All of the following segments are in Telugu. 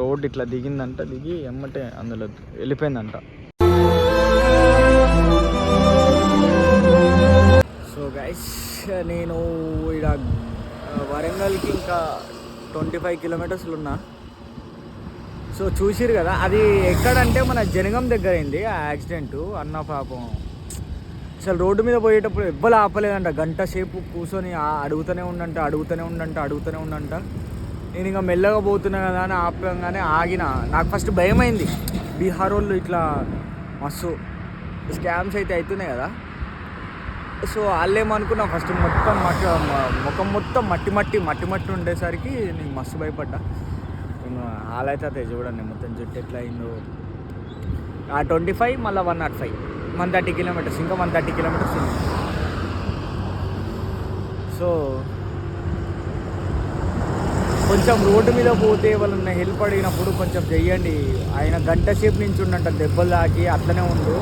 రోడ్ ఇట్లా దిగిందంట, దిగి ఎమ్మటే అందులో వెళ్ళిపోయిందంట. సో గైస్, నేను ఇక్కడ వరంగల్కి ఇంకా 25 కిలోమీటర్స్లు ఉన్నా. సో చూసిరు కదా, అది ఎక్కడంటే మన జనగం దగ్గర అయింది ఆ యాక్సిడెంటు. అన్న పాపం అసలు రోడ్డు మీద పోయేటప్పుడు ఎవ్వరు ఆపలేదంట. గంట సేపు కూర్చొని అడుగుతూనే ఉండంట. నేను ఇంకా మెల్లగా పోతున్నా కదా అని ఆపంగానే ఆగిన. నాకు ఫస్ట్ భయం అయింది, బీహార్ వాళ్ళు ఇట్లా మస్తు స్కామ్స్ అయితే అవుతున్నాయి కదా. సో వాళ్ళేమనుకున్నా ఫస్ట్ మొత్తం ముఖం మొత్తం మట్టి ఉండేసరికి నేను మస్తు భయపడ్డా. నేను వాళ్ళైతే చూడండి మొత్తం జుట్టు ఎట్లా అయిందో. ఆ 25 మళ్ళీ 105, 130 కిలోమీటర్స్, ఇంకా 130 కిలోమీటర్స్ ఉంది. సో కొంచెం రోడ్డు మీద పోతే వాళ్ళని హెల్ప్ అడిగినప్పుడు కొంచెం చెయ్యండి. ఆయన గంట సేపు నుంచి ఉండంట, దెబ్బలు తాకి అట్లనే ఉండు.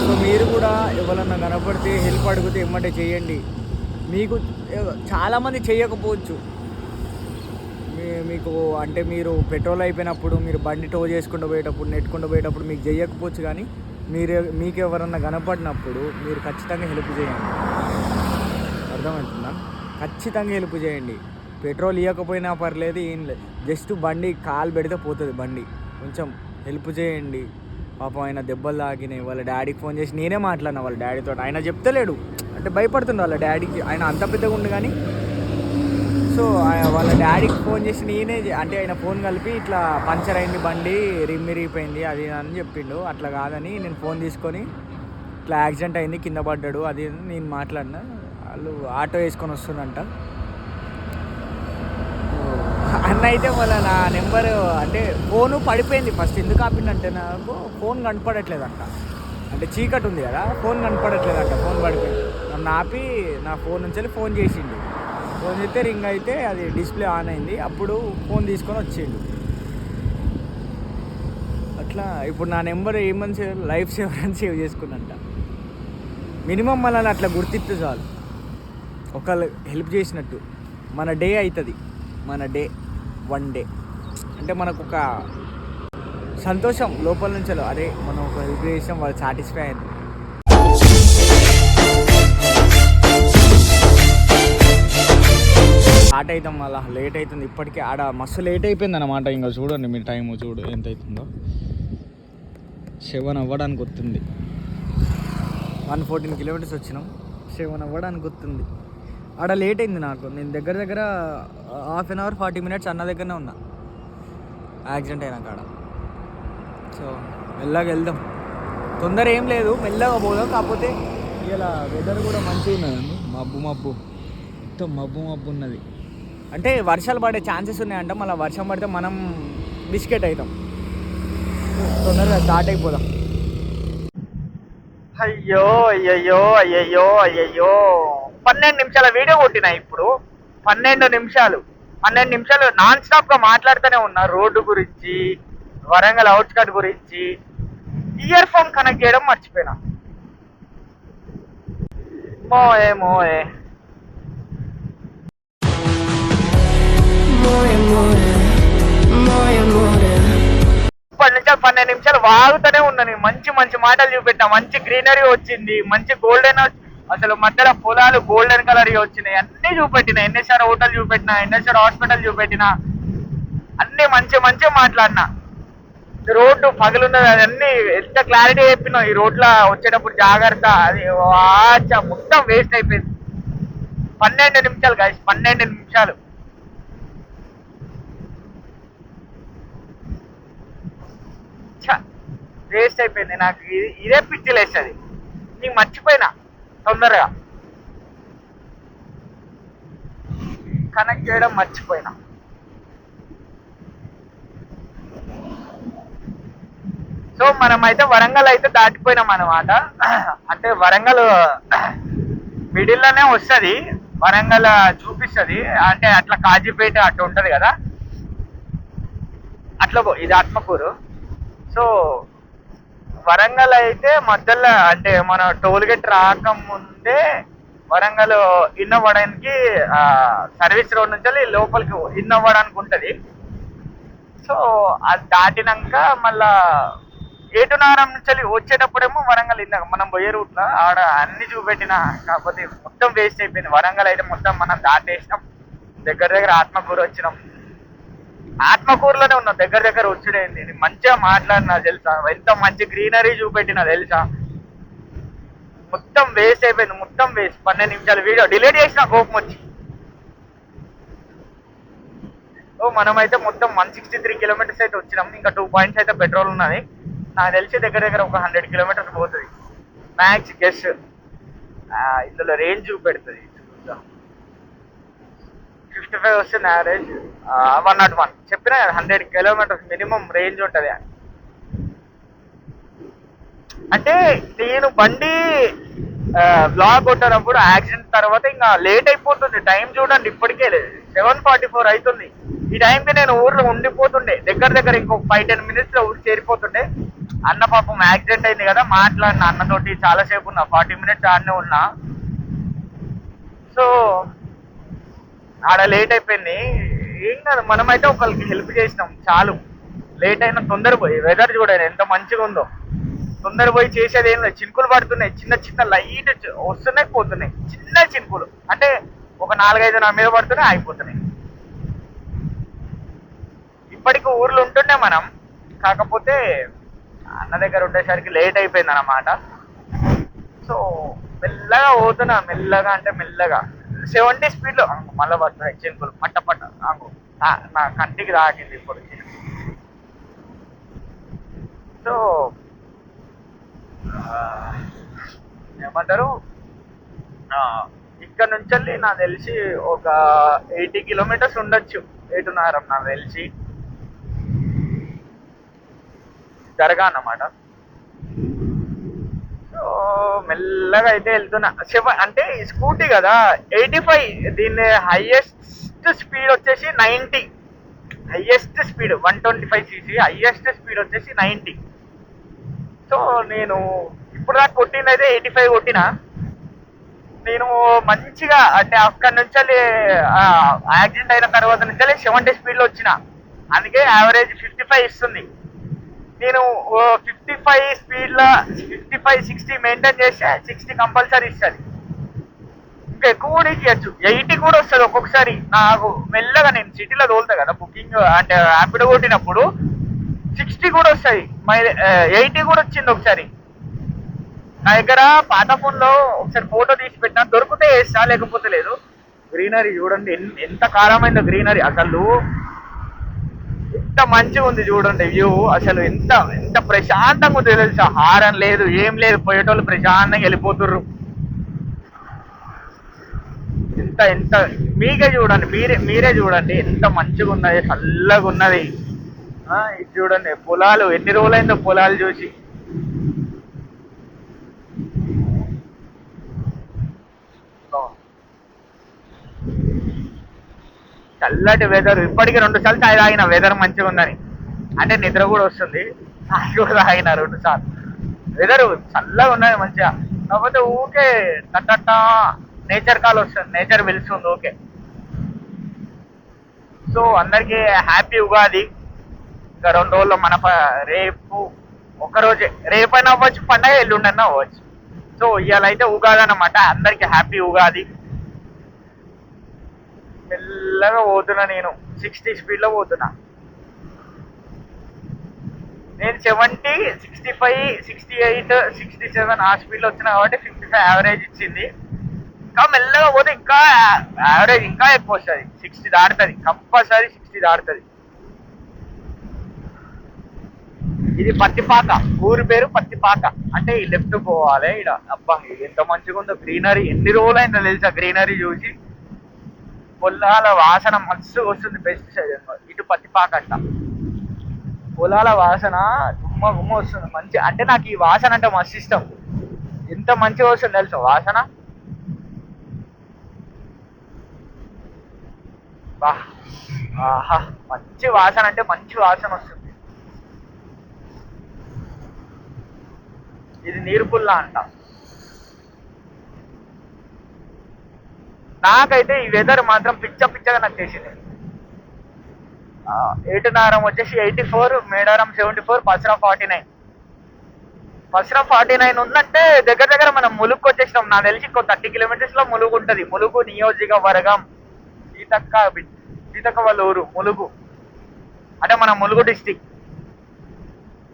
సో మీరు కూడా ఎవరన్నా కనపడితే హెల్ప్ అడిగితే ఎమ్మటే చెయ్యండి. మీకు చాలామంది చేయకపోవచ్చు, మీకు అంటే మీరు పెట్రోల్ అయిపోయినప్పుడు, మీరు బండి టో చేసుకుంటూ పోయేటప్పుడు, నెట్టుకుంటూ పోయేటప్పుడు మీకు చేయకపోవచ్చు. కానీ మీకు ఎవరన్నా కనపడినప్పుడు మీరు ఖచ్చితంగా హెల్ప్ చేయండి. అర్థమవుతుందా? ఖచ్చితంగా హెల్ప్ చేయండి. పెట్రోల్ ఇవ్వకపోయినా పర్లేదు, ఏం లేదు, జస్ట్ బండి కాలు పెడితే పోతుంది బండి. కొంచెం హెల్ప్ చేయండి. పాపం ఆయన దెబ్బలు తాకినాయి. వాళ్ళ డాడీకి ఫోన్ చేసి నేనే మాట్లాడినా వాళ్ళ డాడీతో. ఆయన చెప్తలేడు, అంటే భయపడుతుండే వాళ్ళ డాడీకి. ఆయన అంత పెద్దగా ఉండు కానీ. సో వాళ్ళ డాడీకి ఫోన్ చేసి నేనే, అంటే ఆయన ఫోన్ కలిపి ఇట్లా పంచర్ అయింది బండి, రిమ్మిరిగిపోయింది అది అని చెప్పిండు. అట్లా కాదని నేను ఫోన్ తీసుకొని ఇట్లా యాక్సిడెంట్ అయింది, కింద పడ్డాడు అది నేను మాట్లాడినా. వాళ్ళు ఆటో వేసుకొని వస్తుందంట. అన్న అయితే మళ్ళీ నా నెంబరు, అంటే ఫోను పడిపోయింది ఫస్ట్. ఎందుకు ఆపిందంటే నాకు ఫోన్ కనపడట్లేదంట, అంటే చీకటి ఉంది కదా, ఫోన్ కనపడట్లేదంట. ఫోన్ పడిపోయింది. నన్ను ఆపి నా ఫోన్ నుంచి ఫోన్ చేసిండు. ఫోన్ చేస్తే రింగ్ అయితే అది డిస్ప్లే ఆన్ అయింది. అప్పుడు ఫోన్ తీసుకొని వచ్చిండు. అట్లా ఇప్పుడు నా నెంబర్ ఏమని సేవ్, లైఫ్ సేవర్ అని సేవ్ చేసుకున్నంట. మినిమం మనల్ని అట్లా గుర్తిస్తే చాలు, ఒకళ్ళు హెల్ప్ చేసినట్టు. మన డే అవుతుంది, మన డే 1 డే అంటే మనకు ఒక సంతోషం లోపల నుంచి. అరే మనం ఒక హెల్ప్ చేసాం, వాళ్ళు సాటిస్ఫై అయింది. స్టార్ట్ అవుతాం, అలా లేట్ అవుతుంది. ఇప్పటికీ ఆడ మస్తు లేట్ అయిపోయింది అన్నమాట. ఇంకా చూడండి మీ టైము, చూడు ఎంత అవుతుందో. 7 అవ్వడానికి వస్తుంది. 114 కిలోమీటర్స్ వచ్చినాం, 7 అవ్వడానికి వస్తుంది. ఆడ లేట్ అయింది నాకు. నేను దగ్గర ½ అవర్ 40 మినిట్స్ అన్న దగ్గరనే ఉన్నా యాక్సిడెంట్ అయినా కాడ. సో మెల్లగా వెళ్దాం, తొందర ఏం లేదు, మెల్లగా పోదాం. కాకపోతే ఇలా వెదర్ కూడా మంచిగా ఉన్నదండి. మబ్బు మొత్తం మబ్బు ఉన్నది. అంటే వర్షాలు పడే ఛాన్సెస్ ఉన్నాయంట. మళ్ళీ వర్షం పడితే మనం బిస్కెట్ అవుతాం. తొందరగా స్టార్ట్ అయిపోదాం. అయ్యో 12 నిమిషాల వీడియో కొట్టినా. ఇప్పుడు 12 నిమిషాలు నాన్ స్టాప్ గా మాట్లాడుతూనే ఉన్నా. రోడ్డు గురించి, వరంగల్ అవుట్స్కట్ గురించి. ఇయర్ ఫోన్ కనెక్ట్ చేయడం మర్చిపోయినా. మోయే ఇప్పటి నుంచి 12 నిమిషాలు వాగుతూనే ఉన్నాను. మంచి మాటలు చూపెట్టినా. మంచి గ్రీనరీ వచ్చింది, మంచి గోల్డెన్, అసలు మధ్యలో పొలాలు గోల్డెన్ కలర్ వచ్చినాయి. అన్ని చూపెట్టినా. ఎన్ఎస్ఆర్ హోటల్ చూపెట్టినా, ఎన్ఎస్ఆర్ హాస్పిటల్ చూపెట్టినా. అన్ని మంచి మాట్లాడినా. రోడ్డు పగులున్నది, అన్నీ ఎంత క్లారిటీ చెప్పినా. ఈ రోడ్లో వచ్చేటప్పుడు జాగ్రత్త, అది మొత్తం వేస్ట్ అయిపోయింది. 12 నిమిషాలు గాయస్, 12 నిమిషాలు. వేస్ట్ అయిపోయింది. నాకు ఇదే పిచ్చి లేస్తుంది. నీకు మర్చిపోయినా, తొందరగా కనెక్ట్ చేయడం మర్చిపోయినా. సో మనం అయితే వరంగల్ అయితే దాటిపోయినాం అన్నమాట. అంటే వరంగల్ మిడిల్లోనే వస్తుంది, వరంగల్ చూపిస్తుంది. అంటే అట్లా కాజీపేట అట్లా ఉంటుంది కదా, అట్లా ఇది ఆత్మకూరు. సో వరంగల్ అయితే మధ్యలో, అంటే మన టోల్ గేట్ రాకముందే వరంగల్ ఇన్ అవ్వడానికి సర్వీస్ రోడ్ నుంచి లోపలికి ఇన్ అవ్వడానికి ఉంటుంది. సో అది దాటినాక మళ్ళా ఏటునారం నుంచి వచ్చేటప్పుడేమో వరంగల్ ఇందాక మనం పోయే రూట్లో ఆడ అన్ని చూపెట్టిన, కాకపోతే మొత్తం వేస్ట్ అయిపోయింది. వరంగల్ అయితే మొత్తం మనం దాటేసినాం. దగ్గర దగ్గర ఆత్మకూరు వచ్చినాం. ఆత్మకూరులోనే ఉన్నాం, దగ్గర దగ్గర వచ్చుడేంది. మంచిగా మాట్లాడినా తెలుసా, ఎంత మంచి గ్రీనరీ చూపెట్టినా తెలుసా. మొత్తం వేస్ట్ అయిపోయింది, మొత్తం వేస్ట్. 12 నిమిషాలు వీడియో డిలీట్ చేసిన కోపం వచ్చి. మనమైతే మొత్తం 163 కిలోమీటర్స్ అయితే వచ్చినాం. ఇంకా 2 పాయింట్స్ అయితే పెట్రోల్ ఉన్నది. నాకు తెలిసి దగ్గర దగ్గర ఒక 100 కిలోమీటర్స్ పోతుంది మ్యాక్స్ గెస్. ఇందులో రేంజ్ చూపెడుతుంది, 55 వస్తుంది యావరేజ్. 101 చెప్పినా 100 కిలోమీటర్స్ మినిమం రేంజ్ ఉంటుంది. అంటే నేను బండి బ్లాక్ కొట్టినప్పుడు యాక్సిడెంట్ తర్వాత ఇంకా లేట్ అయిపోతుంది. టైం చూడండి, ఇప్పటికే 7:44 అవుతుంది. ఈ టైంకి నేను ఊర్లో ఉండిపోతుండే, దగ్గర దగ్గర ఇంకొక 5-10 మినిట్స్లో ఊరు చేరిపోతుండే. అన్న పాపం యాక్సిడెంట్ అయింది కదా, మాట్లాడిన అన్నతోటి చాలాసేపు ఉన్నా, 40 మినిట్స్ ఆడనే ఉన్నా. సో ఆడ లేట్ అయిపోయింది. ఏం కాదు, మనమైతే ఒకరికి హెల్ప్ చేసినాం చాలు. లేట్ అయినా తొందర పోయి, వెదర్ చూడండి ఎంత మంచిగా ఉందో. తొందర పోయి చేసేది ఏం లేదు. చినుకులు పడుతున్నాయి, చిన్న చిన్న లైట్ వస్తున్నాయి పోతున్నాయి, చిన్న చినుకులు. అంటే ఒక 4-5 నా మీద పడుతున్నాయి, ఆగిపోతున్నాయి. ఇప్పటికి ఊర్లో ఉంటుండే మనం, కాకపోతే అన్న దగ్గర ఉండేసరికి లేట్ అయిపోయింది అన్నమాట. సో మెల్లగా పోతున్నా, మెల్లగా అంటే మెల్లగా 70 స్పీడ్లో మళ్ళీ పడుతున్నాయి చినుకులు పట్ట పట్ట. నా కంటికి తాకింది ఇప్పుడు. సో ఏమంటారు, ఇక్కడ నుంచి నాకు తెలిసి ఒక 80 కిలోమీటర్స్ ఉండొచ్చు ఏటునారం, నాకు తెలిసి దర్గా అన్నమాట. సో మెల్లగా అయితే వెళ్తున్నా. అంటే స్కూటీ కదా, 85. దీని హైయెస్ట్ స్పీడ్ వచ్చేసి 90. Highest speed 125cc, highest speed వచ్చేసి 90. సో నేను ఇప్పుడు దాకా కొట్టింది అయితే 85 కొట్టిన. నేను మంచిగా అంటే అక్కడి నుంచి యాక్సిడెంట్ అయిన తర్వాత నుంచి 70 స్పీడ్లో వచ్చిన. అందుకే యావరేజ్ 55 ఇస్తుంది. నేను 55 స్పీడ్లో 55-60 మెయింటైన్ చేస్తే 60 కంపల్సరీ ఇస్తుంది. ఇంకా ఎక్కువ కూడా ఇవ్వచ్చు, 80 కూడా వస్తుంది ఒక్కొక్కసారి. నాకు మెల్లగా నేను సిటీలో తోలుతా కదా బుకింగ్ అంటే ర్యాపిడో కొట్టినప్పుడు 60 కూడా వస్తుంది. 80 కూడా వచ్చింది ఒకసారి. నా దగ్గర పాత ఫోన్లో ఒకసారి ఫోటో తీసి పెట్టినా, దొరికితే వేస్తా, లేకపోతే లేదు. గ్రీనరీ చూడండి ఎంత కారమైందో గ్రీనరీ. అసలు ఎంత మంచిగా ఉంది చూడండి వ్యూ. అసలు ఎంత ఎంత ప్రశాంతంగా ఉంది తెలుసా. హారన్ లేదు, ఏం లేదు, పోయేటోళ్ళు ప్రశాంతంగా వెళ్ళిపోతుర్రు. ఎంత ఎంత మీకే చూడండి, మీరే చూడండి ఎంత మంచిగా ఉన్నది, చల్లగా ఉన్నది. ఇది చూడండి పొలాలు, ఎన్ని రోజులైందో పొలాలు చూసి. చల్లటి వెదర్. ఇప్పటికీ 2 సార్లు చాయ్ తాగిన, వెదర్ మంచిగా ఉందని. అంటే నిద్ర కూడా వస్తుంది, చాయ్ కూడా తాగిన 2 సార్లు. వెదర్ చల్లగా ఉన్నది మంచిగా. కాకపోతే ఊకే తట్టట్ట నేచర్ కాల్ వస్తుంది, నేచర్ పిలుస్తుంది. ఓకే, సో అందరికీ హ్యాపీ ఉగాది. ఇంకా 2 రోజుల్లో మన రేపు ఒక్కరోజే, రేపైనా అవ్వచ్చు పండగ, ఎల్లుండన్నా అవ్వచ్చు. సో ఇవాళ అయితే ఉగాది అన్నమాట. అందరికి హ్యాపీ ఉగాది. మెల్లగా పోతున్నా, నేను 60 స్పీడ్లో పోతున్నా. నేను 70, 65, 68, 67 ఆ స్పీడ్లో వచ్చినా కాబట్టి 55 యావరేజ్ ఇచ్చింది. ఇంకా మెల్లగా పోతే ఇంకా యావరేజ్ ఇంకా ఎక్కువ వస్తుంది, 60 దాటుతుంది కంపల్సరీ, 60 దాటుతుంది. ఇది పత్తిపాక, ఊరి పేరు పత్తిపాక. అంటే ఈ లెఫ్ట్ పోవాలి. ఇక్కడ అబ్బా ఎంత మంచిగా ఉందో గ్రీనరీ. ఎన్ని రోజులైందో తెలుసా గ్రీనరీ చూసి. పొలాల వాసన మస్తు వస్తుంది, బెస్ట్ సైడ్ ఇటు పత్తిపాక అంట. పొలాల వాసన గుమ్మ గుమ్మ వస్తుంది మంచి. అంటే నాకు ఈ వాసన అంటే మస్తు ఇష్టం. ఎంత మంచిగా వస్తుంది తెలుసా వాసన. బా ఆహా, మంచి వాసన అంటే మంచి వాసన వస్తుంది. ఇది నీరుపుల్ల అంట. నాకైతే ఈ వెదర్ మాత్రం పిచ్చగా నచ్చేసింది. ఏటునారం వచ్చేసి 84, మేడారం 74, పసరా 49. పసరా 49 ఉందంటే దగ్గర దగ్గర మనం ములుగుకి వచ్చేసినాం. నాకు తెలిసి ఇంకో 30 కిలోమీటర్స్ లో ములుగు ఉంటుంది. ములుగు నియోజకవర్గం, సీతక్క వాళ్ళ ఊరు ములుగు, అంటే మన ములుగు డిస్టిక్.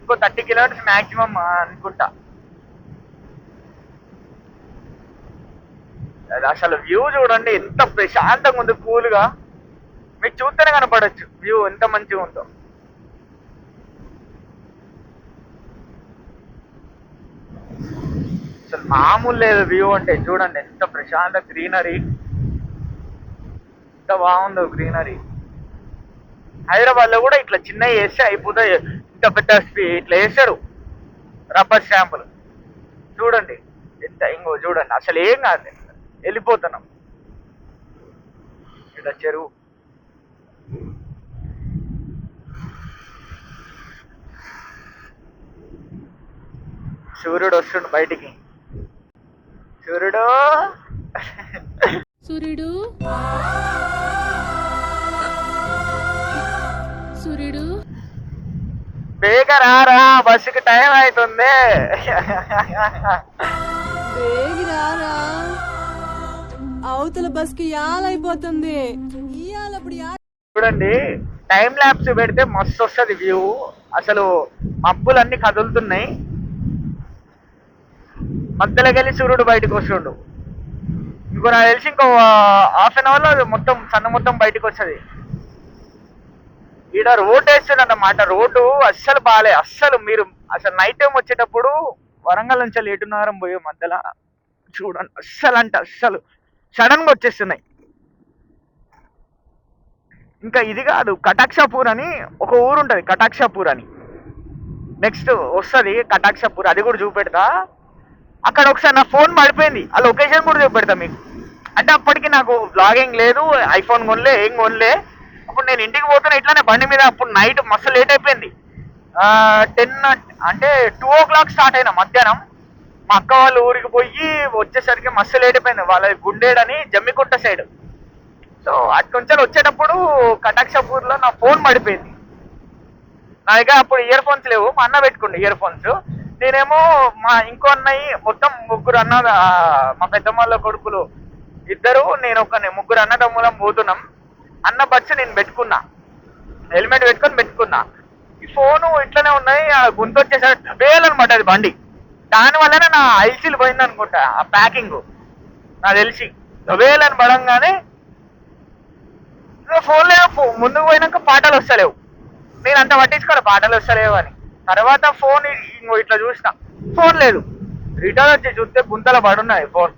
ఇంకో 30 కిలోమీటర్స్ మాక్సిమం అనుకుంటా. అసలు వ్యూ చూడండి ఎంత ప్రశాంతంగా ఉంది, కూల్గా. మీకు చూస్తేనే కనపడచ్చు వ్యూ ఎంత మంచిగా ఉందో. అసలు మామూలు లేదు వ్యూ అంటే. చూడండి ఎంత ప్రశాంత గ్రీనరీ, ఎంత బాగుందో గ్రీనరీ. హైదరాబాద్ లో కూడా ఇట్లా చిన్నవి వేస్తే అయిపోతాయి, ఇంత పెద్ద ఇట్లా వేస్తారు రబ్బర్ స్టాంపులు. చూడండి ఎంత, ఇంకో చూడండి అసలు ఏం కాదు, వెళ్ళిపోతున్నాం. ఇక్కడ చెరువు, సూర్యుడు వస్తుండు బయటికి. సూర్యుడు సూర్యుడు సూర్యుడు బేగ రారా, బస్సుకి టైం అవుతుంది. రారా, అవతల బస్ కి యాలైపోతుంది. చూడండి టైం ల్యాబ్స్ పెడితే మస్తు వస్తుంది వ్యూ. అసలు మబ్బులన్నీ కదులుతున్నాయి, మధ్యలోకి వెళ్ళి సూర్యుడు బయటకు వస్తుండు. ఇంకో నాకు తెలిసి ఇంకో హాఫ్ అన్ అవర్ లో మొత్తం సన్న మొత్తం బయటకు వస్తుంది. ఈడ రోడ్ వేస్తుంది అన్నమాట. రోడ్డు అస్సలు బాగాలే అస్సలు. మీరు అసలు నైట్ టైం వచ్చేటప్పుడు వరంగల్ నుంచి ఏటున్నారం పోయే మధ్యలో చూడండి, అస్సలు అంటే అస్సలు సడన్ గా వచ్చేస్తున్నాయి. ఇంకా ఇది కాదు, కటాక్షపూర్ అని ఒక ఊరు ఉంటుంది, కటాక్షపూర్ అని. నెక్స్ట్ వస్తుంది కటాక్షపూర్, అది కూడా చూపెడతా. అక్కడ ఒకసారి నా ఫోన్ పడిపోయింది, ఆ లొకేషన్ కూడా చూపెడతా మీకు. అంటే అప్పటికి నాకు బ్లాగింగ్ లేదు, ఐఫోన్ కొనలే, ఏం కొనలే. అప్పుడు నేను ఇంటికి పోతున్నా ఇట్లానే బండి మీద. అప్పుడు నైట్ మస్తు లేట్ అయిపోయింది. 10 అంటే 2 o'clock స్టార్ట్ అయినా మధ్యాహ్నం. మా అక్క వాళ్ళ ఊరికి పోయి వచ్చేసరికి మస్తు లేట్ అయిపోయింది. వాళ్ళ గుండేడని జమ్మికుంట సైడ్. సో అటు నుంచి వచ్చేటప్పుడు కటాక్షపూర్ లో నా ఫోన్ పడిపోయింది. నా దగ్గర అప్పుడు ఇయర్ ఫోన్స్ లేవు, మా అన్న పెట్టుకుండే ఇయర్ ఫోన్స్. నేనేమో మా ఇంకో అన్నయ్య, మొత్తం ముగ్గురు అన్న, మా పెద్దమ్మ కొడుకులు ఇద్దరు, నేను ముగ్గురు అన్నదమ్ములం పోతున్నాం. అన్న బడ్స్ నేను పెట్టుకున్నా, హెల్మెట్ పెట్టుకున్నా. ఈ ఫోను ఇట్లనే ఉన్నాయి, గుంత వచ్చేసరికి వేయాలన్నమాట అది బండి. దాని వల్లనే నా ఐసీలు పోయింది అనుకుంటా, ఆ ప్యాకింగ్ నాకు తెలిసి వేయాలని పడంగానే ఫోన్లో ముందుకు పోయినాక పాటలు వస్తలేవు. నేను అంత పట్టించుకోలే పాటలు వస్తలేవు అని. తర్వాత ఫోన్ ఇట్లా చూసిన, ఫోన్ లేదు. రిటర్న్ వచ్చి చూస్తే గుంతల పడున్నాయి ఫోన్.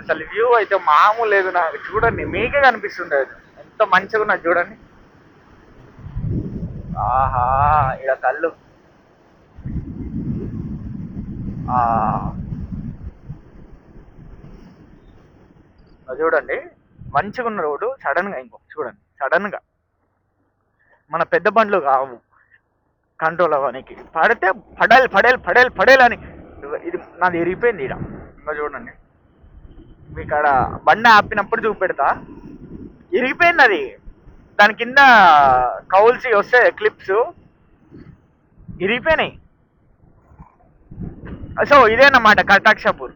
అసలు వ్యూ అయితే మామూలు లేదు. నాకు చూడండి, మీకే కనిపిస్తుంది ఎంత మంచిగా ఉన్నది చూడండి. ఆహా, ఇక కళ్ళు చూడండి మంచిగా ఉన్న రోడ్డు. సడన్ గా ఇంకో చూడండి, సడన్ గా మన పెద్ద బండ్లు కావు కంట్రోల్ అవ్వడానికి. పడితే పడేలని ఇది నాది ఇరిగిపోయింది. ఇక్కడ ఇంకా చూడండి, మీకు ఆడ బండి ఆపినప్పుడు చూపెడతా. ఇరిగిపోయింది అది, దాని కింద కౌల్సి వస్తే క్లిప్స్ ఇరిగిపోయినాయి. సో ఇదేనమాట కటాక్షపూర్.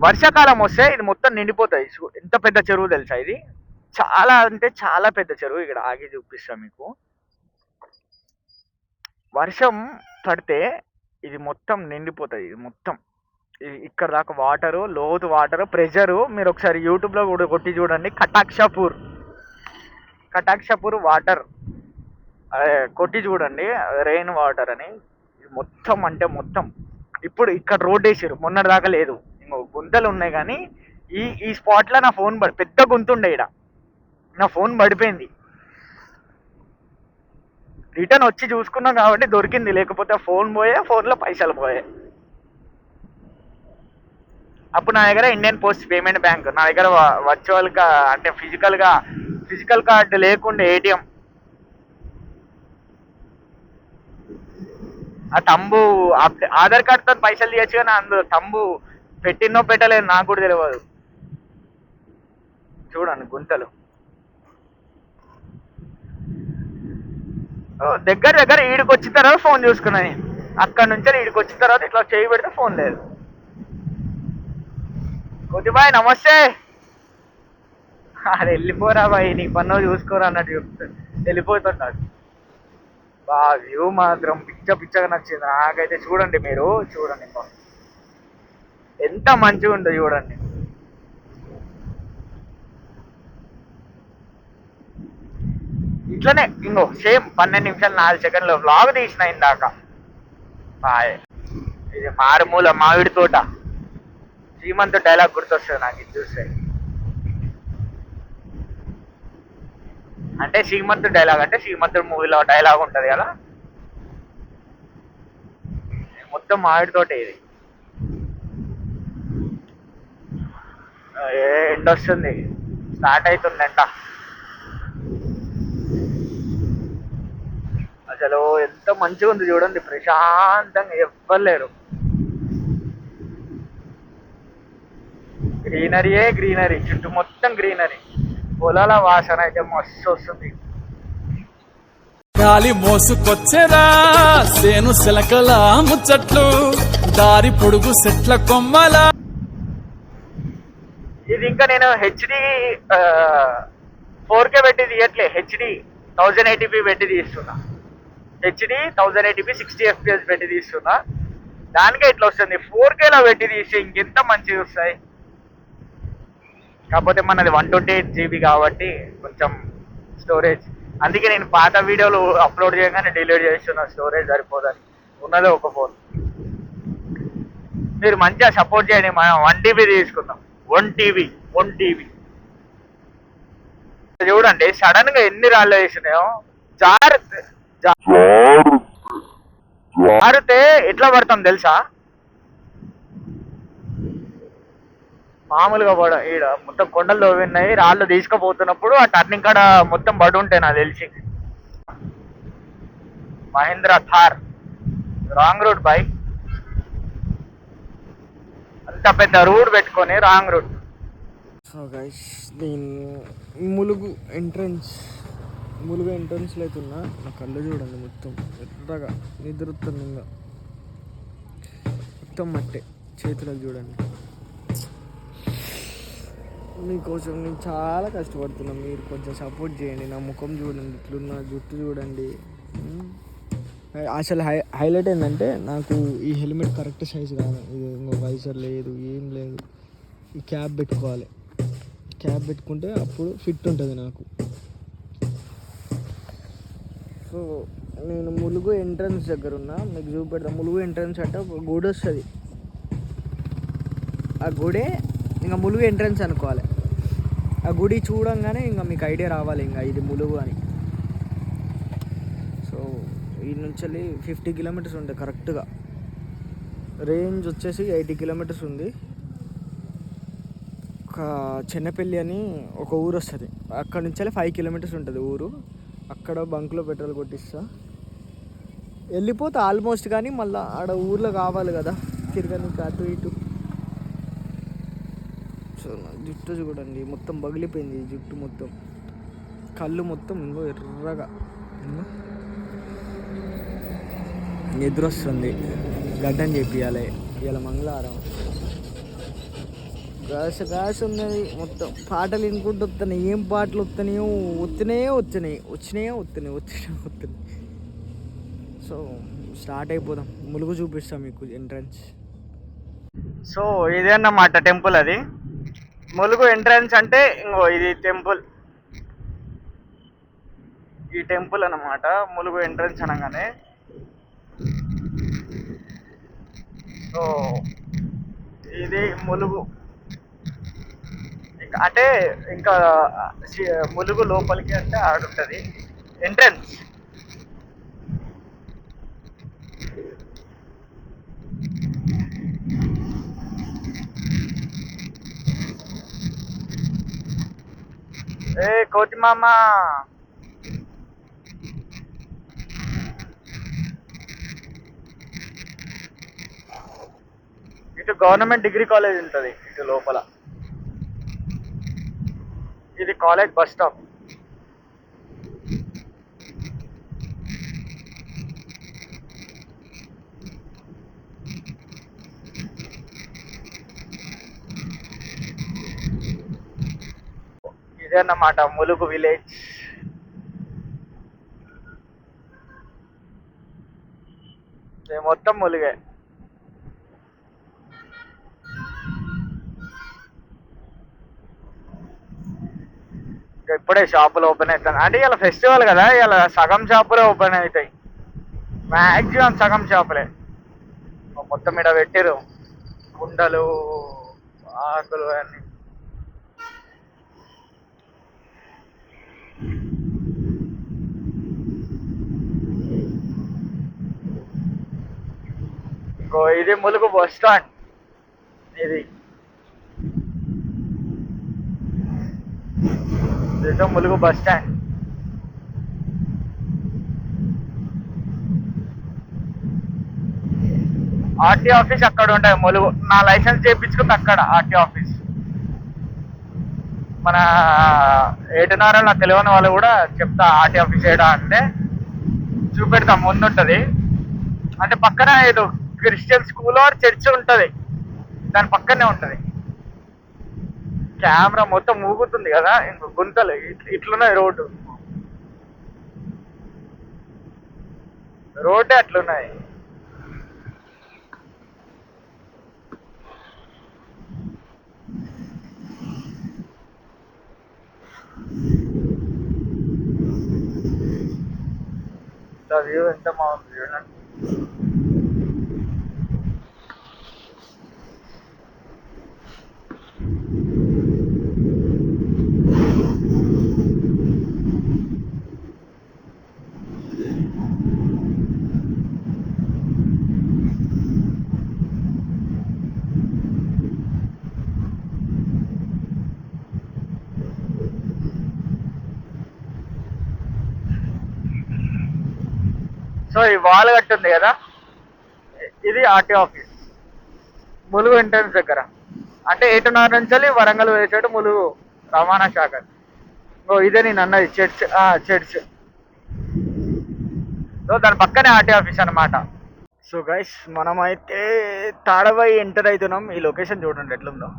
వర్షాకాలం వస్తే ఇది మొత్తం నిండిపోతుంది. ఎంత పెద్ద చెరువు తెలుసా ఇది, చాలా అంటే చాలా పెద్ద చెరువు. ఇక్కడ ఆగి చూపిస్తా మీకు. వర్షం పడితే ఇది మొత్తం నిండిపోతుంది. ఇది మొత్తం ఇక్కడ దాకా వాటరు, లోతు వాటరు, ప్రెషరు. మీరు ఒకసారి యూట్యూబ్లో కూడా కొట్టి చూడండి, కటాక్షపూర్ వాటర్ కొట్టి చూడండి, రెయిన్ వాటర్ అని. మొత్తం అంటే మొత్తం ఇప్పుడు ఇక్కడ రోడ్ వేసారు, మొన్నటి దాకా లేదు. ఇంకో గుంతలు ఉన్నాయి. కానీ ఈ స్పాట్లో నా ఫోన్ పెద్ద గుంతుండే, ఇక్కడ నా ఫోన్ పడిపోయింది. రిటర్న్ వచ్చి చూసుకున్నాం కాబట్టి దొరికింది, లేకపోతే ఫోన్ పోయే, ఫోన్లో పైసలు పోయే. అప్పుడు నా దగ్గర ఇండియన్ పోస్ట్ పేమెంట్ బ్యాంక్, నా దగ్గర వర్చువల్గా అంటే ఫిజికల్ కార్డు లేకుండే ఏటీఎం. ఆ తంబు ఆధార్ కార్డుతో పైసలు తీయచ్చు, కానీ అందులో తంబు పెట్టినో పెట్టలేదు నాకు కూడా తెలియదు. చూడండి గుంతలు. దగ్గర దగ్గర ఈడికి వచ్చిన తర్వాత ఫోన్ చూసుకున్నాను. అక్కడ నుంచి ఈడికి వచ్చిన తర్వాత ఇట్లా చేయి పెడితే ఫోన్ లేదు. కొద్దిబాయ్ నమస్తే. అది వెళ్ళిపోరా బాయ్, నీ పన్ను చూసుకోరా అన్నట్టు చెప్తాడు, వెళ్ళిపోతున్నాడు. బా వ్యూ మాత్రం పిచ్చగా నచ్చింది నాకైతే. చూడండి మీరు, చూడండి ఎంత మంచిగా ఉందో చూడండి. ఇట్లనే ఇంకో సేమ్ 12 నిమిషాలు 4 సెకండ్లు వ్లాగ్ తీసిన ఇందాక. బాయ్. ఇది మారుమూల మామిడి తోట. శ్రీమంత్ డైలాగ్ గుర్తొస్తుంది నాకు ఇది చూస్తే. అంటే శ్రీమంతుడు డైలాగ్ అంటే శ్రీమంతుడు మూవీలో డైలాగ్ ఉంటది కదా, మొత్తం మామిడి తోట ఇది. ఎండ వస్తుంది, స్టార్ట్ అవుతుంది ఎండ. అసలు ఎంత మంచిగా ఉంది చూడండి, ప్రశాంతంగా ఎవ్వలేరు. గ్రీనరీయే గ్రీనరీ, చుట్టూ మొత్తం గ్రీనరీ. పొలాల వాసన అయితే మస్తు వస్తుంది. గాలి మోసుకొచ్చేరా సేను శిలకల ముచ్చట్లు, దారి పొడుగు సెట్ల కొమ్మల. ఇది ఇంకా నేను హెచ్డి 4K పెట్టి తీయట్లే, హెచ్డి 1080p పెట్టి తీస్తున్నా. హెచ్డి 1080p 60 FPS పెట్టి తీస్తున్నా. దానికే ఇట్లా వస్తుంది. 4Kలో పెట్టి తీస్తే ఇంకెంత మంచిగా వస్తాయి. కాకపోతే మనది 128 GB కాబట్టి కొంచెం స్టోరేజ్, అందుకే నేను పాత వీడియోలు అప్లోడ్ చేయగానే డిలీట్ చేస్తున్నా, స్టోరేజ్ సరిపోదని. ఉన్నదే ఒక ఫోన్. మీరు మంచిగా సపోర్ట్ చేయండి. మనం 1 TB తీసుకుందాం. 1 TB చూడండి సడన్ గా ఎన్ని రాళ్ళు వేసినాయో. జారితే ఎట్లా పడతాం తెలుసా? మామూలుగా పడ. ఈడ మొత్తం కొండలు తోవిన్నాయి, రాళ్ళు తీసుకుపోతున్నప్పుడు ఆ టర్నింగ్ కాడ మొత్తం పడి ఉంటాయి నాకు తెలిసి. మహేంద్ర థార్ రాంగ్ రూట్ బాయ్, అంత పెద్ద రూట్ పెట్టుకొని రాంగ్ రూట్. సో గైస్ నేను ములుగు ఎంట్రన్స్లో అవుతున్నా. నా కళ్ళు చూడండి మొత్తం ఎర్రగా నిద్రొస్తుంది. ఇంకా మొత్తం మట్టే చేతులకు చూడండి. మీకోసం నేను చాలా కష్టపడుతున్నాను, మీరు కొంచెం సపోర్ట్ చేయండి. నా ముఖం చూడండి ఇట్లున్న, జుట్టు చూడండి. అసలు హైలైట్ ఏంటంటే నాకు ఈ హెల్మెట్ కరెక్ట్ సైజు కాదు. ఇది ఇంకో వైజర్ లేదు, ఏం లేదు. ఈ క్యాప్ పెట్టుకోవాలి. క్యాప్ పెట్టుకుంటే అప్పుడు ఫిట్ ఉంటుంది నాకు. సో నేను ములుగు ఎంట్రన్స్ దగ్గర ఉన్నా, మీకు చూపెడతా. ములుగు ఎంట్రన్స్ అంటే ఒక గుడి వస్తుంది, ఆ గుడే ఇంకా ములుగు ఎంట్రన్స్ అనుకోవాలి. ఆ గుడి చూడంగానే ఇంకా మీకు ఐడియా రావాలి ఇంకా ఇది ములుగు అని. సో ఈ నుంచి 50 కిలోమీటర్స్ ఉంటుంది కరెక్ట్గా. రేంజ్ వచ్చేసి 80 కిలోమీటర్స్ ఉంది. ఒక చెన్నపల్లి అని ఒక ఊరు వస్తుంది, అక్కడ నుంచి 5 కిలోమీటర్స్ ఉంటుంది ఊరు. అక్కడ బంక్లో పెట్రోల్ కొట్టిస్తా వెళ్ళిపోతా ఆల్మోస్ట్. కానీ మళ్ళీ ఆడ ఊర్లో కావాలి కదా తిరగనికి అటు ఇటు. సో జుట్టు చూడండి మొత్తం పగిలిపోయింది, జుట్టు మొత్తం, కళ్ళు మొత్తం ఇంకో ఎర్రగా. నిద్ర వస్తుంది, గడ్డం చేపియాలి. ఇవాళ మంగళవారం. గాస ఉన్నది మొత్తం. పాటలు వినుకుంటూ వస్తున్నాయి. ఏం పాటలు వచ్చినాయి. సో స్టార్ట్ అయిపోదాం. ములుగు చూపిస్తాం మీకు ఎంట్రన్స్. సో ఇదే అన్నమాట టెంపుల్. అది ములుగు ఎంట్రన్స్ అంటే ఇంకో ఇది టెంపుల్. ఈ టెంపుల్ అన్నమాట ములుగు ఎంట్రన్స్ అనగానే. సో ఇది ములుగు అంటే ఇంకా ములుగు లోపలికి అంటే ఆడుంటుంది ఎంట్రన్స్. ఏ కోతి మామ, ఇటు గవర్నమెంట్ డిగ్రీ కాలేజ్ ఉంటుంది ఇటు లోపల. ఇది కాలేజ్ బస్ స్టాప్. ఇదే అన్నమాట ములుగు విలేజ్. ఇది మొత్తం ములుగే. ఇప్పుడే షాపులు ఓపెన్ అవుతాయి అంటే ఇలా ఫెస్టివల్ కదా, ఇలా సగం షాపులే ఓపెన్ అవుతాయి, మ్యాక్సిమం సగం షాపులే. మొత్తం ఇక్కడ పెట్టారు కుండలు, ఆకులు అన్నీ. ఇంకో ఇది ములుగు బస్ స్టాండ్. ఇది Mulugu bus stand. RT office అక్కడ ఉంటాయి ములుగు. నా లైసెన్స్ చేయించుకుంది అక్కడ ఆర్టీ ఆఫీస్. మన ఏటున్నారో నాకు తెలియని వాళ్ళు కూడా చెప్తా ఆర్టీ ఆఫీస్ ఏడా అంటే చూపెడతా, ముందుంటది. అంటే పక్కన ఏదో క్రిస్టియన్ స్కూల్ ఆర్ చర్చ్ ఉంటది, దాని పక్కనే ఉంటది. కెమెరా మొత్తం ఊగుతుంది కదా, ఇంకో గుంతలు ఇట్లున్నాయి. రోడ్డే అట్లున్నాయి. వ్యూ ఎంత బాగుంది చూడండి. సో ఈ వాల్ కట్టి ఉంది కదా, ఇది ఆర్టీ ఆఫీస్ ములుగు ఎంట్రన్స్ దగ్గర. అంటే 8:30 నుంచి వరంగల్ వేసాడు ములుగు రవాణా శాఖ. ఇదే నేను అన్నది చర్చ్. చర్చ్. సో దాని పక్కనే ఆర్టీ ఆఫీస్ అనమాట. సో గైస్ మనమైతే తాడబాయి ఎంటర్ అవుతున్నాం. ఈ లొకేషన్ చూడండి ఎట్లుందో.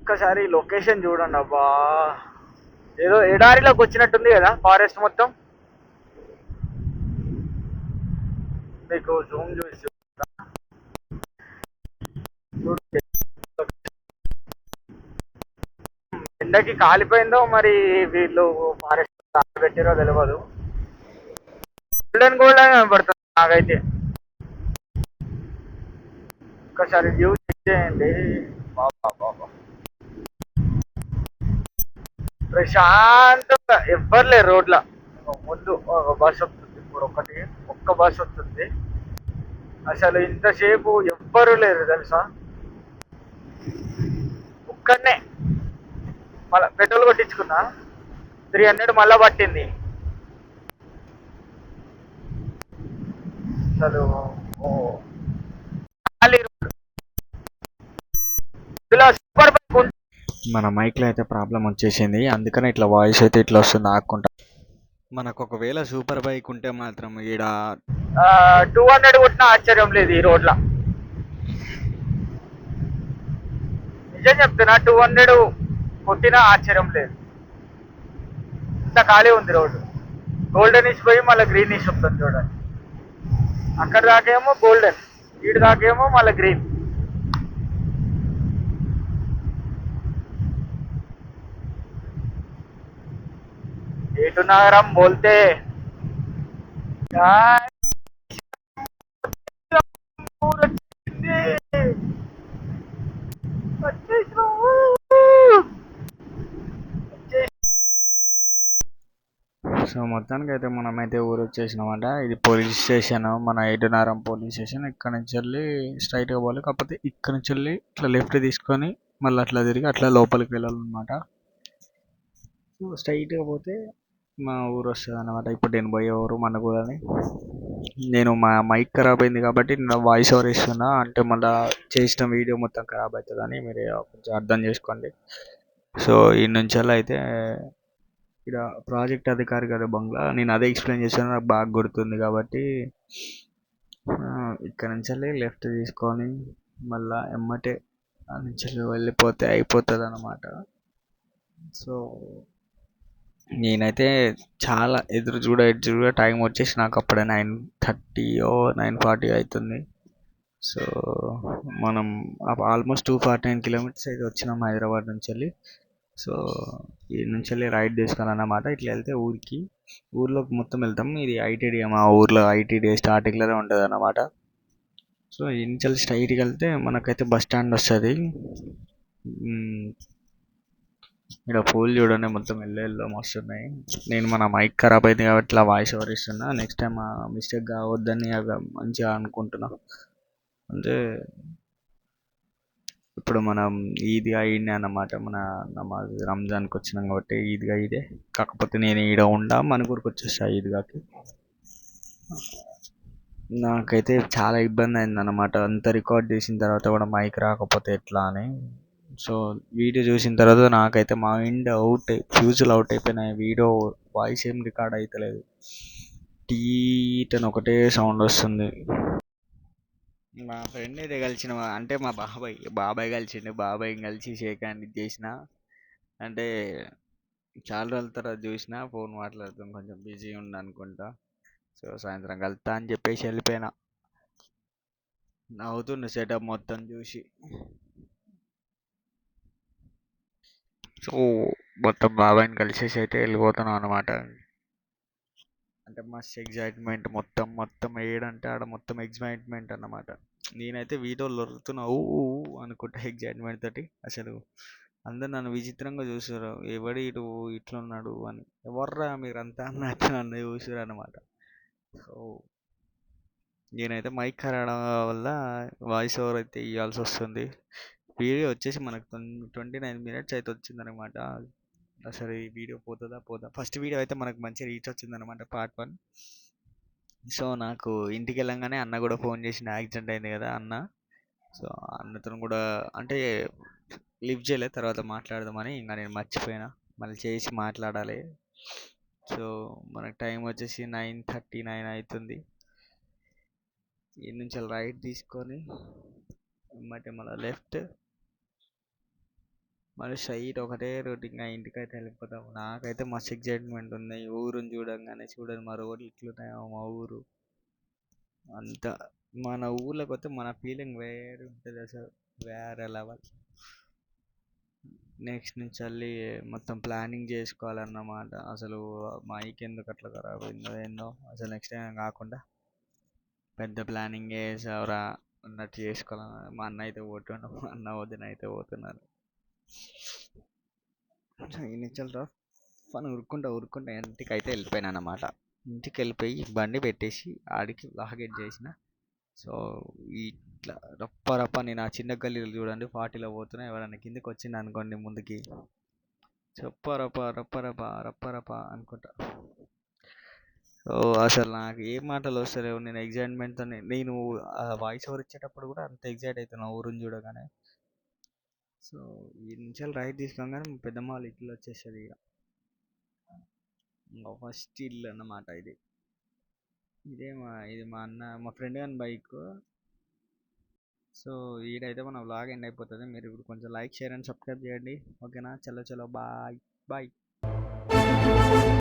ఒక్కసారి ఈ లొకేషన్ చూడండి. అబ్బా, ఏదో ఎడారిలోకి వచ్చినట్టుంది కదా ఫారెస్ట్ మొత్తం. మీకు జూమ్ చూసి ఎండకి కాలిపోయిందో మరి వీళ్ళు ఫారెస్ట్ పెట్టారో తెలియదు. గోల్డెన్ గోల్డెన్ పడుతుంది నాకైతే. ఒక్కసారి వ్యూ చెక్ చేయండి. బాబా ప్రశాంతంగా ఎవ్వరు లేరు రోడ్ల. ముందు ఒక బస్ వస్తుంది, ఇప్పుడు ఒక్క బస్ వస్తుంది. అసలు ఇంతసేపు ఎవ్వరు లేరు తెలుసా. ఒక్కనే మళ్ళా పెట్రోల్ కొట్టించుకున్నా, 300 మళ్ళా పట్టింది. అసలు సూపర్ బైక్. మన మైక్లో అయితే ప్రాబ్లం వచ్చేసింది, అందుకని ఇట్లా వాయిస్ అయితే ఇట్లా వస్తుంది ఆకుంటా. మనకు ఒకవేళ సూపర్ బైక్ ఉంటే మాత్రం ఈడ 200 కొట్టిన ఆశ్చర్యం లేదు ఈ రోడ్ల. నిజం చెప్తున్నా, 200 కొట్టినా ఆశ్చర్యం లేదు. ఇంత ఖాళీ ఉంది రోడ్డు. గోల్డెన్ ఇష్ పోయి మళ్ళీ గ్రీన్ ఇష్ వస్తుంది చూడండి. అక్కడ దాకేమో గోల్డెన్, ఈడు దాకేమో మళ్ళీ గ్రీన్. ఏటు నగరం బోల్తే సో మొత్తానికి అయితే మనమైతే ఊరు వచ్చేసినామంట. ఇది పోలీస్ స్టేషన్, మన ఏటునారం పోలీస్ స్టేషన్. ఇక్కడ నుంచి వెళ్ళి స్ట్రైట్గా పోవాలి, కాకపోతే ఇక్కడ నుంచి వెళ్ళి ఇట్లా లెఫ్ట్ తీసుకొని మళ్ళీ అట్లా తిరిగి అట్లా లోపలికి వెళ్ళాలన్నమాట. సో స్ట్రైట్గా పోతే మా ఊరు వస్తుంది అన్నమాట. ఇప్పుడు నేను పోయే ఊరు మన కూడా. నేను మా మైక్ ఖరాబ్ అయింది కాబట్టి నా వాయిస్ ఓవర్ ఇస్తున్నా, అంటే మళ్ళీ చేసిన వీడియో మొత్తం ఖరాబ్ అవుతుందని మీరు కొంచెం అర్థం చేసుకోండి. సో ఈ నుంచి అయితే ఇక్కడ ప్రాజెక్ట్ అధికారి గారి బంగ్లా, నేను అదే ఎక్స్ప్లెయిన్ చేశాను, నాకు బాగా గుర్తుంది కాబట్టి ఇక్కడ నుంచి లెఫ్ట్ తీసుకొని మళ్ళీ ఎమ్మటే ఆ నుంచి వెళ్ళిపోతే అయిపోతుంది అన్నమాట. సో నేనైతే చాలా ఎదురు టైం వచ్చేసి నాకు అప్పుడే 9:30 9:40 అవుతుంది. సో మనం ఆల్మోస్ట్ 249 కిలోమీటర్స్ అయితే వచ్చినాం హైదరాబాద్ నుంచి వెళ్ళి. సో ఈ నుంచి వెళ్ళి రైడ్ తీసుకున్నాను అన్నమాట. ఇట్లా వెళ్తే ఊర్లోకి మొత్తం వెళ్తాం. ఇది ఐటీడీ, మా ఊర్లో ఐటీడీ స్టార్టింగ్లోనే ఉంటుంది అన్నమాట. సో ఈ నుంచి వెళ్ళి స్ట్రైట్కి వెళ్తే మనకైతే బస్ స్టాండ్ వస్తుంది. ఇక్కడ పూలు చూడండి మొత్తం ఎల్లో మస్తున్నాయి. నేను మన మైక్ ఖరాబ్ అయింది కాబట్టి ఇలా వాయిస్ ఓవర్ ఇస్తున్నా. నెక్స్ట్ టైం మిస్టేక్ కావద్దని అవి మంచిగా అనుకుంటున్నా. అంటే ఇప్పుడు మనం ఈద్గా ఈడనే అన్నమాట. మన నమాజ్ రంజాన్కి వచ్చినాం కాబట్టి ఈద్గా ఇదే. కాకపోతే నేను ఈడ మన ఊరికి వచ్చేసా ఈద్గాకి. నాకైతే చాలా ఇబ్బంది అయింది అన్నమాట, అంత రికార్డ్ చేసిన తర్వాత కూడా మైక్ రాకపోతే ఎట్లా అని. సో వీడియో చూసిన తర్వాత నాకైతే మైండ్ ఫ్యూజులు అవుట్ అయిపోయినాయి. వీడియో వాయిస్ ఏం రికార్డ్ అవుతలేదు, టీటని ఒకటే సౌండ్ వస్తుంది. మా ఫ్రెండ్ అయితే కలిసిన, అంటే మా బాబాయ్ కలిసిండు. బాబాయ్ని కలిసి షేక్ హ్యాండ్ చేసిన. అంటే చాలా రోజుల తర్వాత చూసిన, ఫోన్ మాట్లాడుతాం, కొంచెం బిజీ ఉండి అనుకుంటా. సో సాయంత్రం కలుస్తా అని చెప్పేసి వెళ్ళిపోయినా. నవ్వుతుండే సెటప్ మొత్తం చూసి. సో మొత్తం బాబాయ్ని కలిసేసి అయితే వెళ్ళిపోతున్నాం అనమాట. అంటే మస్తు ఎగ్జైట్మెంట్, మొత్తం ఏడంటే ఆడ మొత్తం ఎగ్జైట్మెంట్ అన్నమాట. నేనైతే వీడియోలో వరుతున్నా అనుకుంటా ఎగ్జైట్మెంట్ తోటి. అసలు అందరు నన్ను విచిత్రంగా చూసారు, ఎవడు ఇటు ఇట్లున్నాడు అని. ఎవర్రా మీరంతా అన్నట్టు నన్ను చూసారు అనమాట. సో నేనైతే మైక్ ఖరాబ్ వల్ల వాయిస్ ఓవర్ అయితే ఇవ్వాల్సి వస్తుంది. వీడియో వచ్చేసి మనకు 29 మినిట్స్ అయితే వచ్చిందనమాట. అసలు ఈ వీడియో పోదా. ఫస్ట్ వీడియో అయితే మనకు మంచి రీచ్ వచ్చిందనమాట, పార్ట్ 1. సో నాకు ఇంటికి వెళ్ళంగానే అన్న కూడా ఫోన్ చేసిన, యాక్సిడెంట్ అయింది కదా అన్న. సో అన్నతో కూడా అంటే లిఫ్ట్ చేయలేదు, తర్వాత మాట్లాడదామని ఇంకా నేను మర్చిపోయినా, మళ్ళీ చేసి మాట్లాడాలి. సో మనకు టైం వచ్చేసి 9:39 అవుతుంది. ఈ నుంచి రైట్ తీసుకొని ఎమ్మటే మళ్ళీ లెఫ్ట్, మళ్ళీ స్ట్రైట్ ఒకటే రూట్, ఇంకా ఇంటికైతే వెళ్ళిపోతాం. నాకైతే మస్తు ఎగ్జైట్మెంట్ ఉంది ఈ ఊరుని చూడంగానే. చూడండి మా రోడ్లు ఇట్లున్నాయో, మా ఊరు అంతా. మన ఊర్లోకి వస్తే మన ఫీలింగ్ వేరే ఉంటుంది అసలు, వేరే లెవెల్. నెక్స్ట్ నుంచి వెళ్ళి మొత్తం ప్లానింగ్ చేసుకోవాలన్నమాట. అసలు మైక్ ఎందుకు అట్లా ఖరాబ్ అయిందో ఏందో, అసలు నెక్స్ట్ టైం కాకుండా పెద్ద ప్లానింగ్ చేసావురా అన్నట్టు చేసుకోవాలి. మా అన్న అయితే పోతుండు, మా అన్న వదిన అయితే పోతున్నారు. ఇనిషియల్ ఫన్ ఉరుక్కుంటా ఇంటికి అయితే వెళ్ళిపోయాను అనమాట. ఇంటికి వెళ్ళిపోయి బండి పెట్టేసి ఆడికి లాగెట్ చేసిన. సో ఇట్లా రప్ప నేను ఆ చిన్న గల్లీలు చూడండి 40లో పోతున్నా. ఎవరైనా కిందకి వచ్చింది అనుకోండి ముందుకి, రప్ప అనుకుంటా. సో అసలు నాకు ఏ మాటలు వస్తలేవు. నేను ఎగ్జైట్మెంట్తో, నేను వాయిస్ ఓవర్ ఇచ్చేటప్పుడు కూడా అంత ఎగ్జైట్ అవుతున్నా ఊరిని చూడగానే. సో ఈ నుంచి రైట్ తీసుకోగానే మా పెద్దమ్మ వాళ్ళ ఇల్లు వచ్చేస్తుంది. ఇక ఫస్ట్ ఇల్లు అన్నమాట ఇది. ఇది మా ఫ్రెండ్ గారి బైక్. సో ఈడైతే మన వ్లాగ్ ఎండ్ అయిపోతుంది. మీరు ఇప్పుడు కొంచెం లైక్, షేర్ అండ్ సబ్స్క్రైబ్ చేయండి, ఓకేనా? చలో బాయ్.